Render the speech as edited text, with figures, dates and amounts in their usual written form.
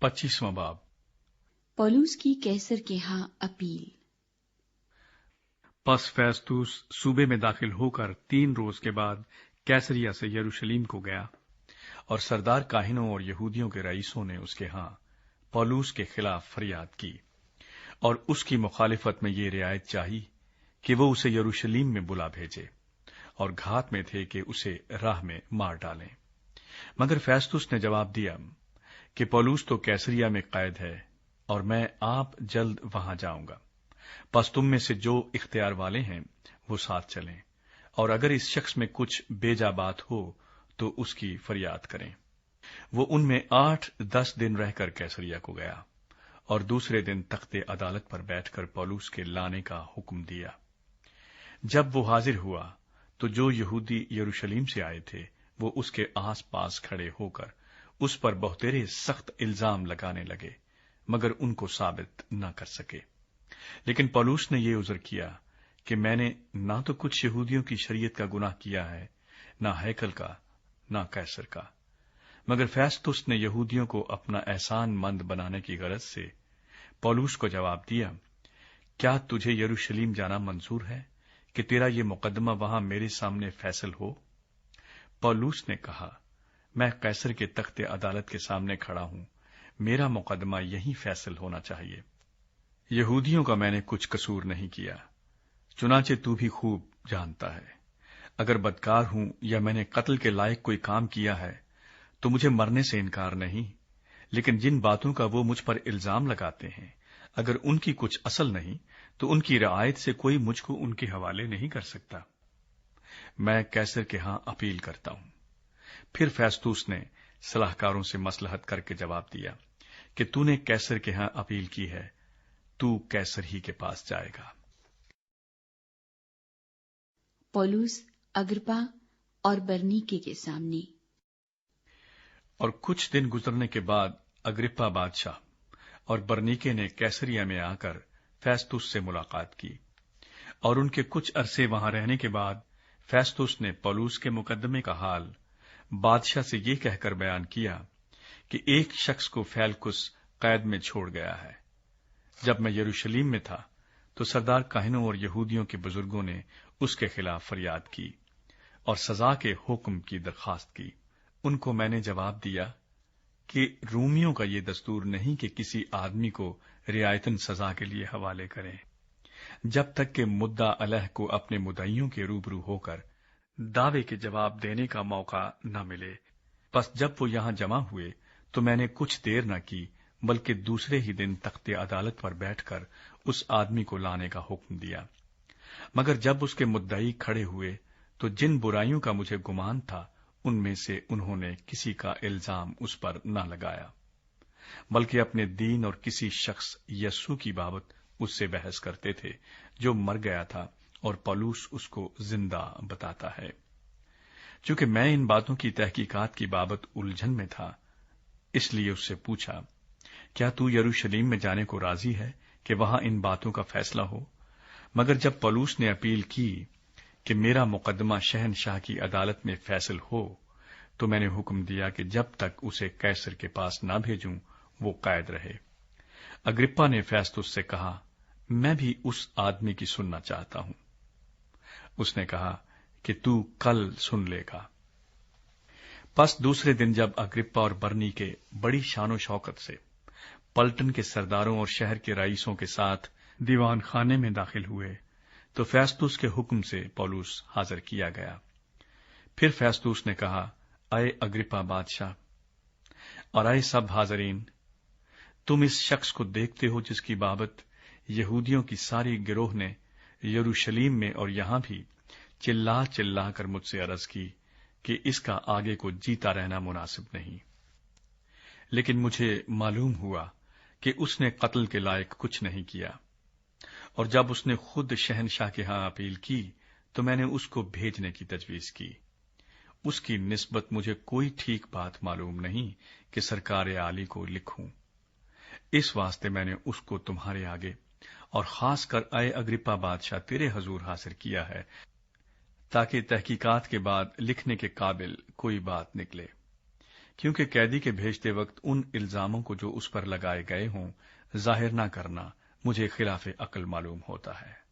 25वां बाब। पौलुस की कैसर के यहाँ अपील। पस फेस्तुस सूबे में दाखिल होकर 3 रोज के बाद कैसरिया से यरूशलेम को गया, और सरदार काहिनों और यहूदियों के रईसों ने उसके यहाँ पौलुस के खिलाफ फरियाद की और उसकी मुखालिफत में ये रियायत चाही कि वो उसे यरूशलेम में बुला भेजे, और घात में थे कि उसे राह में मार डालें। मगर फेस्तुस ने जवाब दिया कि पौलुस तो कैसरिया में कैद है और मैं आप जल्द वहां जाऊंगा। बस तुम में से जो इख्तियार वाले हैं वो साथ चलें, और अगर इस शख्स में कुछ बेजा बात हो तो उसकी फरियाद करें। वो उनमें 8-10 दिन रहकर कैसरिया को गया और दूसरे दिन तख्ते अदालत पर बैठकर पौलुस के लाने का हुक्म दिया। जब वो हाजिर हुआ तो जो यहूदी यरूशलेम से आए थे वो उसके आस पास खड़े होकर उस पर बहुतेरे सख्त इल्जाम लगाने लगे, मगर उनको साबित न कर सके। लेकिन पौलुस ने यह उज़र किया कि मैंने ना तो कुछ यहूदियों की शरीयत का गुनाह किया है, ना हैकल का, ना कैसर का। मगर फेस्तुस ने यहूदियों को अपना एहसान मंद बनाने की गरज से पौलुस को जवाब दिया, क्या तुझे यरूशलेम जाना मंजूर है कि तेरा ये मुकदमा वहां मेरे सामने फैसल हो? पौलुस ने कहा, मैं कैसर के तख्ते अदालत के सामने खड़ा हूं, मेरा मुकदमा यहीं फैसल होना चाहिए। यहूदियों का मैंने कुछ कसूर नहीं किया, चुनाचे तू भी खूब जानता है। अगर बदकार हूं या मैंने कत्ल के लायक कोई काम किया है तो मुझे मरने से इनकार नहीं, लेकिन जिन बातों का वो मुझ पर इल्जाम लगाते हैं, अगर उनकी कुछ असल नहीं तो उनकी रियायत से कोई मुझको उनके हवाले नहीं कर सकता। मैं कैसर के यहां अपील करता हूं। फिर फेस्तुस ने सलाहकारों से मसलहत करके जवाब दिया कि तूने कैसर के यहां अपील की है, तू कैसर ही के पास जाएगा। पौलुस अग्रिप्पा और बरनीके के सामने। और कुछ दिन गुजरने के बाद अग्रिप्पा बादशाह और बरनीके ने कैसरिया में आकर फेस्तुस से मुलाकात की, और उनके कुछ अरसे वहां रहने के बाद फेस्तुस ने पौलुस के मुकदमे का हाल बादशाह से ये कहकर बयान किया कि एक शख्स को फेलकुस कैद में छोड़ गया है। जब मैं यरूशलेम में था तो सरदार काहिनों और यहूदियों के बुजुर्गों ने उसके खिलाफ फरियाद की और सजा के हुक्म की दरखास्त की। उनको मैंने जवाब दिया कि रूमियों का ये दस्तूर नहीं कि किसी आदमी को रियायतन सजा के लिए हवाले करें, जब तक कि मुद्दा अलह को अपने मुद्दइयों के रूबरू होकर दावे के जवाब देने का मौका न मिले। बस जब वो यहां जमा हुए तो मैंने कुछ देर न की, बल्कि दूसरे ही दिन तख्ते अदालत पर बैठकर उस आदमी को लाने का हुक्म दिया। मगर जब उसके मुद्दई खड़े हुए तो जिन बुराइयों का मुझे गुमान था उनमें से उन्होंने किसी का इल्जाम उस पर न लगाया, बल्कि अपने दीन और किसी शख्स यस्सु की बाबत उससे बहस करते थे जो मर गया था और पौलुस उसको जिंदा बताता है। चूंकि मैं इन बातों की तहकीकात की बाबत उलझन में था, इसलिए उससे पूछा, क्या तू यरूशलेम में जाने को राजी है कि वहां इन बातों का फैसला हो? मगर जब पौलुस ने अपील की कि मेरा मुकदमा शहनशाह की अदालत में फैसल हो, तो मैंने हुक्म दिया कि जब तक उसे कैसर के पास न भेजूं वो कैद रहे। अग्रिप्पा ने फेस्तुस से कहा, मैं भी उस आदमी की सुनना चाहता हूं। उसने कहा कि तू कल सुन लेगा। बस दूसरे दिन जब अग्रिप्पा और बरनीके बड़ी शानो शौकत से पलटन के सरदारों और शहर के रईसों के साथ दीवान खाने में दाखिल हुए तो फेस्तुस के हुक्म से पौलुस हाजिर किया गया। फिर फेस्तुस ने कहा, आए अग्रिप्पा बादशाह और आए सब हाजरीन, तुम इस शख्स को देखते हो जिसकी बाबत यहूदियों की सारी गिरोह ने यरूशलेम में और यहां भी चिल्ला चिल्ला कर मुझसे अर्ज की कि इसका आगे को जीता रहना मुनासिब नहीं। लेकिन मुझे मालूम हुआ कि उसने कत्ल के लायक कुछ नहीं किया, और जब उसने खुद शहनशाह के यहां अपील की तो मैंने उसको भेजने की तजवीज की। उसकी निस्बत मुझे कोई ठीक बात मालूम नहीं कि सरकार आली को लिखूं। इस वास्ते मैंने उसको तुम्हारे आगे और खासकर आए अग्रिप्पा बादशाह तेरे हजूर हाजिर किया है, ताकि तहकीकात के बाद लिखने के काबिल कोई बात निकले کیونکہ قیدی کے بھیجتے وقت ان الزاموں کو جو اس پر لگائے گئے ہوں ظاہر نہ کرنا مجھے خلاف عقل معلوم ہوتا ہے۔